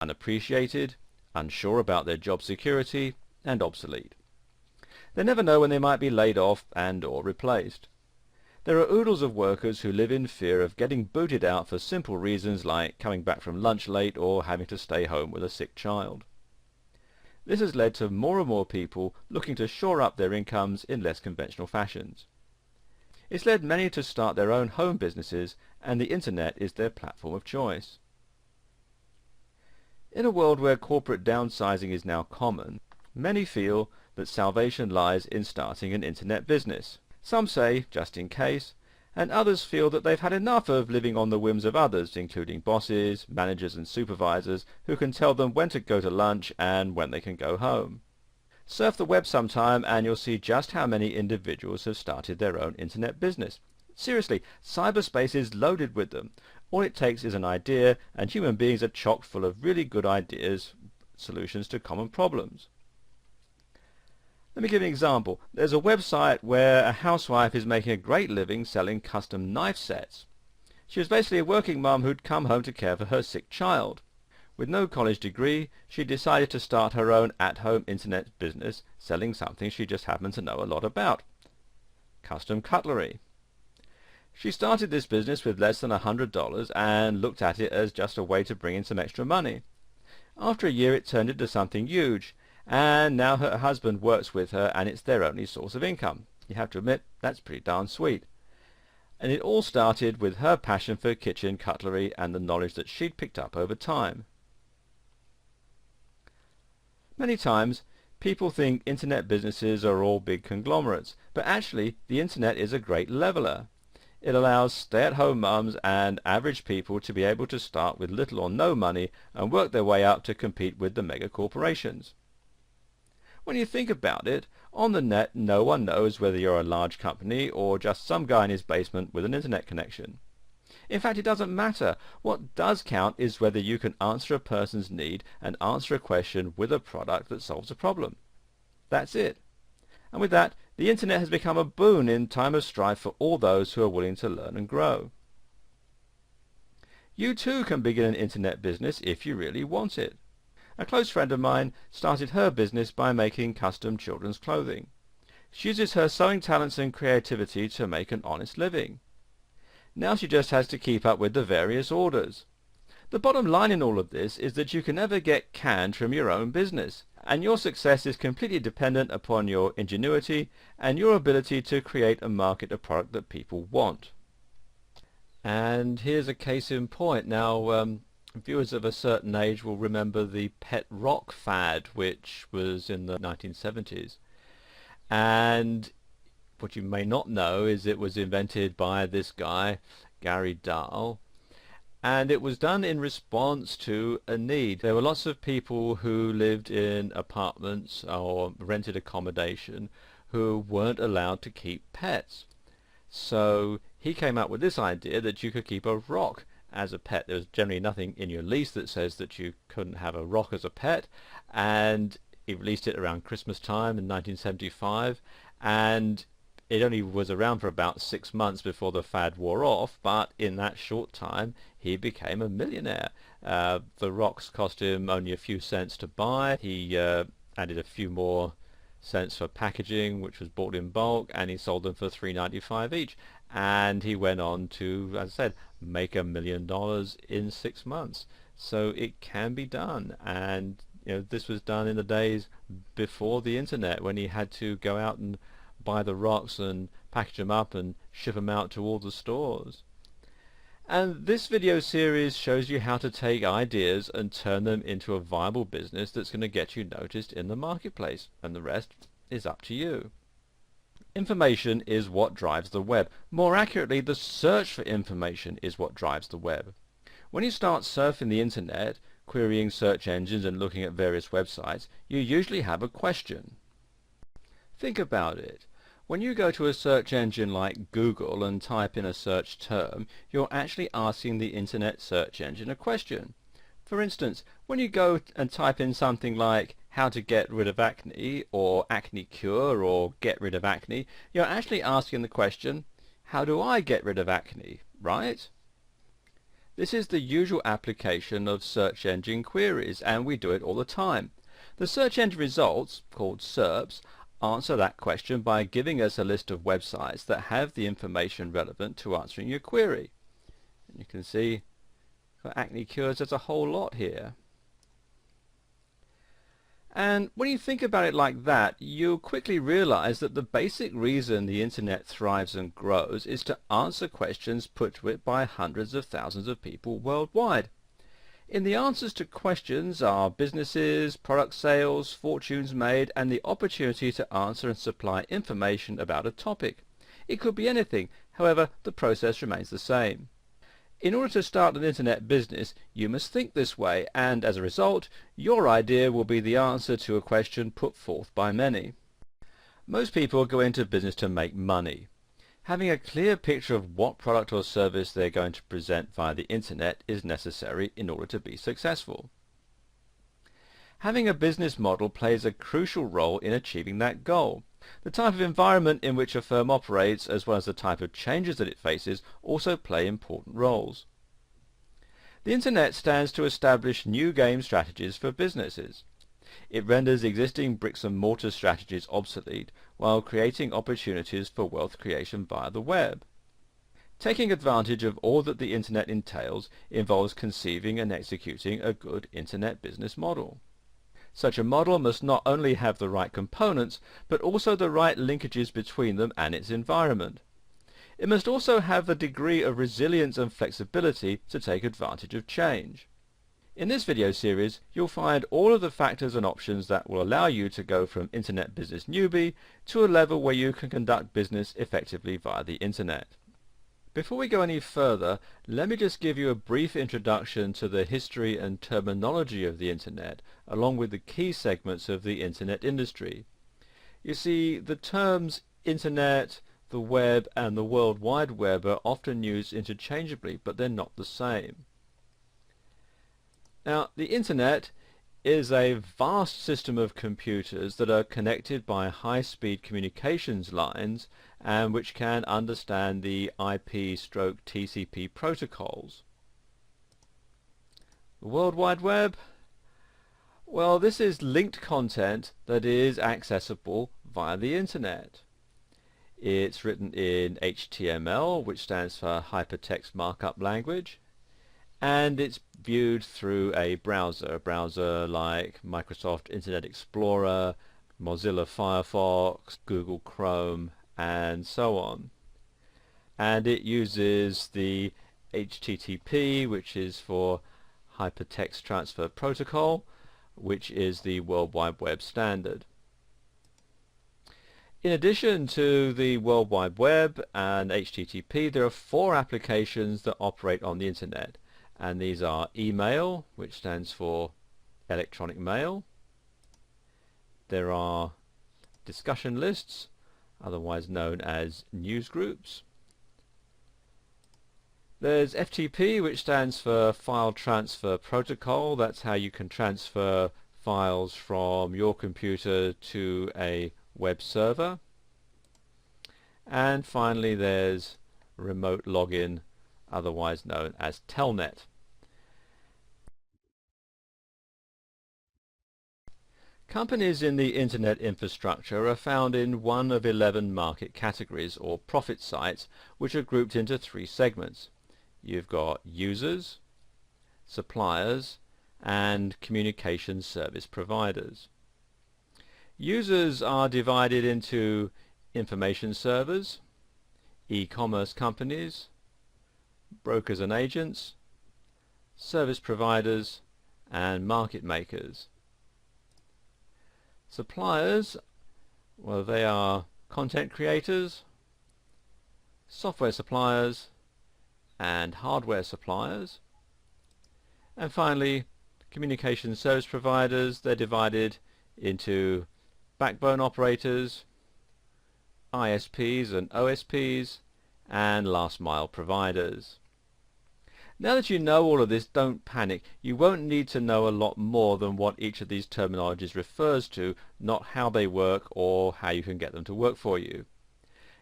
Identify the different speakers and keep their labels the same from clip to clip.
Speaker 1: unappreciated, unsure about their job security, and obsolete. They never know when they might be laid off and or replaced. There are oodles of workers who live in fear of getting booted out for simple reasons like coming back from lunch late or having to stay home with a sick child. This has led to more and more people looking to shore up their incomes in less conventional fashions. It's led many to start their own home businesses, and the internet is their platform of choice. In a world where corporate downsizing is now common, many feel that salvation lies in starting an internet business. Some say, just in case, and others feel that they've had enough of living on the whims of others, including bosses, managers and supervisors, who can tell them when to go to lunch and when they can go home. Surf the web sometime and you'll see just how many individuals have started their own internet business. Seriously, cyberspace is loaded with them. All it takes is an idea, and human beings are chock full of really good ideas, solutions to common problems. Let me give you an example. There's a website where a housewife is making a great living selling custom knife sets. She was basically a working mum who'd come home to care for her sick child. With no college degree, she decided to start her own at-home internet business selling something she just happened to know a lot about: custom cutlery. She started this business with less than $100 and looked at it as just a way to bring in some extra money. After a year it turned into something huge, and now her husband works with her and it's their only source of income. You have to admit, that's pretty darn sweet. And it all started with her passion for kitchen cutlery and the knowledge that she'd picked up over time. Many times, people think internet businesses are all big conglomerates, but actually the internet is a great leveler. It allows stay-at-home mums and average people to be able to start with little or no money and work their way up to compete with the mega corporations. When you think about it, on the net no one knows whether you're a large company or just some guy in his basement with an internet connection. In fact, it doesn't matter. What does count is whether you can answer a person's need and answer a question with a product that solves a problem. That's it. And with that, the internet has become a boon in time of strife for all those who are willing to learn and grow. You too can begin an internet business if you really want it. A close friend of mine started her business by making custom children's clothing. She uses her sewing talents and creativity to make an honest living. Now she just has to keep up with the various orders. The bottom line in all of this is that you can never get canned from your own business, and your success is completely dependent upon your ingenuity and your ability to create and market a product that people want. And here's a case in point. Now, viewers of a certain age will remember the pet rock fad, which was in the 1970s. And what you may not know is it was invented by this guy, Gary Dahl, and it was done in response to a need. There were lots of people who lived in apartments or rented accommodation who weren't allowed to keep pets. So he came up with this idea that you could keep a rock as a pet. There was generally nothing in your lease that says that you couldn't have a rock as a pet, and he released it around Christmas time in 1975, and it only was around for about 6 months before the fad wore off, but in that short time he became a millionaire. The rocks cost him only a few cents to buy. He added a few more cents for packaging, which was bought in bulk, and he sold them for $3.95 each. And he went on to, as I said, make $1 million in 6 months. So it can be done. And this was done in the days before the internet, when he had to go out and buy the rocks and package them up and ship them out to all the stores. And this video series shows you how to take ideas and turn them into a viable business that's going to get you noticed in the marketplace, and the rest is up to you. Information is what drives the web. More accurately, the search for information is what drives the web. When you start surfing the internet, querying search engines and looking at various websites, you usually have a question. Think about it. When you go to a search engine like Google and type in a search term, you're actually asking the internet search engine a question. For instance, when you go and type in something like how to get rid of acne, or acne cure, or get rid of acne, you're actually asking the question, how do I get rid of acne, right? This is the usual application of search engine queries, and we do it all the time. The search engine results, called SERPs, answer that question by giving us a list of websites that have the information relevant to answering your query. And you can see for acne cures there's a whole lot here. And when you think about it like that, you'll quickly realize that the basic reason the internet thrives and grows is to answer questions put to it by hundreds of thousands of people worldwide. In the answers to questions are businesses, product sales, fortunes made, and the opportunity to answer and supply information about a topic. It could be anything, however, the process remains the same. In order to start an internet business, you must think this way, and as a result, your idea will be the answer to a question put forth by many. Most people go into business to make money. Having a clear picture of what product or service they're going to present via the internet is necessary in order to be successful. Having a business model plays a crucial role in achieving that goal. The type of environment in which a firm operates, as well as the type of changes that it faces, also play important roles. The internet stands to establish new game strategies for businesses. It renders existing bricks and mortar strategies obsolete, while creating opportunities for wealth creation via the web. Taking advantage of all that the internet entails involves conceiving and executing a good internet business model. Such a model must not only have the right components, but also the right linkages between them and its environment. It must also have the degree of resilience and flexibility to take advantage of change. In this video series, you'll find all of the factors and options that will allow you to go from internet business newbie to a level where you can conduct business effectively via the internet. Before we go any further, let me just give you a brief introduction to the history and terminology of the internet, along with the key segments of the internet industry. You see, the terms internet, the web, and the World Wide Web are often used interchangeably, but they're not the same. Now, the internet is a vast system of computers that are connected by high-speed communications lines and which can understand the IP/TCP protocols. The World Wide Web? Well, this is linked content that is accessible via the internet. It's written in HTML, which stands for Hypertext Markup Language, and it's viewed through a browser like Microsoft Internet Explorer, Mozilla Firefox, Google Chrome, and so on. And it uses the HTTP, which is for Hypertext Transfer Protocol, which is the World Wide Web standard. In addition to the World Wide Web and HTTP, there are 4 applications that operate on the internet. And these are email, which stands for electronic mail. There are discussion lists, otherwise known as news groups. There's FTP, which stands for File Transfer Protocol. That's how you can transfer files from your computer to a web server. And finally there's remote login, otherwise known as Telnet. Companies in the internet infrastructure are found in one of 11 market categories or profit sites, which are grouped into 3 segments. You've got users, suppliers, and communication service providers. Users are divided into information servers, e-commerce companies, brokers and agents, service providers, and market makers. Suppliers, well, they are content creators, software suppliers, and hardware suppliers. And finally, communication service providers, they're divided into backbone operators, ISPs and OSPs, and last mile providers. Now that you know all of this, don't panic. You won't need to know a lot more than what each of these terminologies refers to, not how they work or how you can get them to work for you.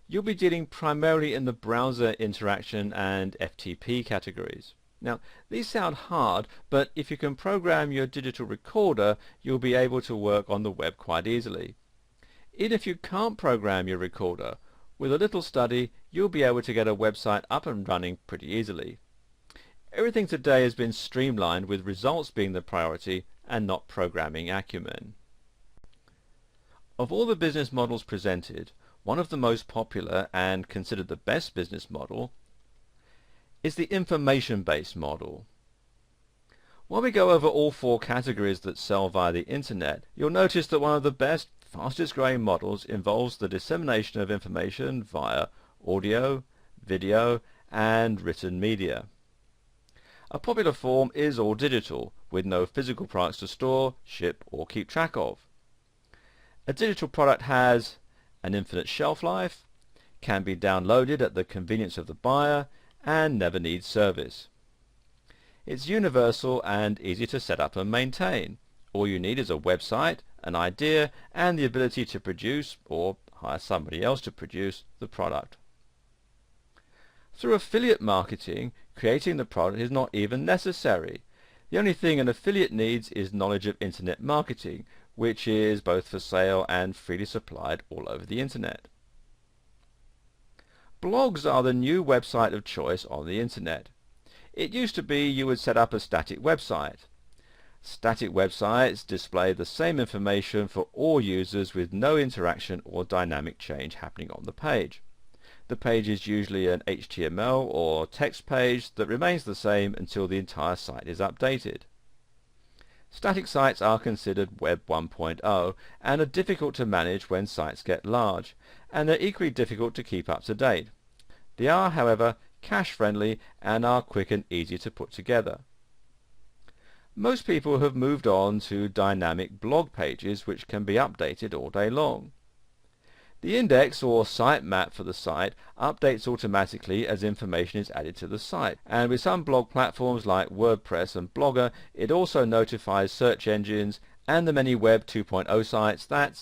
Speaker 1: You'll be dealing primarily in the browser interaction and FTP categories. Now, these sound hard, but if you can program your digital recorder, you'll be able to work on the web quite easily. Even if you can't program your recorder, with a little study, you'll be able to get a website up and running pretty easily. Everything today has been streamlined, with results being the priority and not programming acumen. Of all the business models presented, one of the most popular and considered the best business model is the information-based model. While we go over all four categories that sell via the internet, you'll notice that one of the best, fastest growing models involves the dissemination of information via audio, video, and written media. A popular form is all digital, with no physical products to store, ship, or keep track of. A digital product has an infinite shelf life, can be downloaded at the convenience of the buyer, and never needs service. It's universal and easy to set up and maintain. All you need is a website, an idea, and the ability to produce, or hire somebody else to produce, the product. Through affiliate marketing, creating the product is not even necessary. The only thing an affiliate needs is knowledge of internet marketing, which is both for sale and freely supplied all over the internet. Blogs are the new website of choice on the internet. It used to be you would set up a static website. Static websites display the same information for all users with no interaction or dynamic change happening on the page. The page is usually an HTML or text page that remains the same until the entire site is updated. Static sites are considered Web 1.0 and are difficult to manage when sites get large, and they're equally difficult to keep up to date. They are, however, cache friendly and are quick and easy to put together. Most people have moved on to dynamic blog pages which can be updated all day long. The index or sitemap for the site updates automatically as information is added to the site, and with some blog platforms like WordPress and Blogger, it also notifies search engines and the many Web 2.0 sites that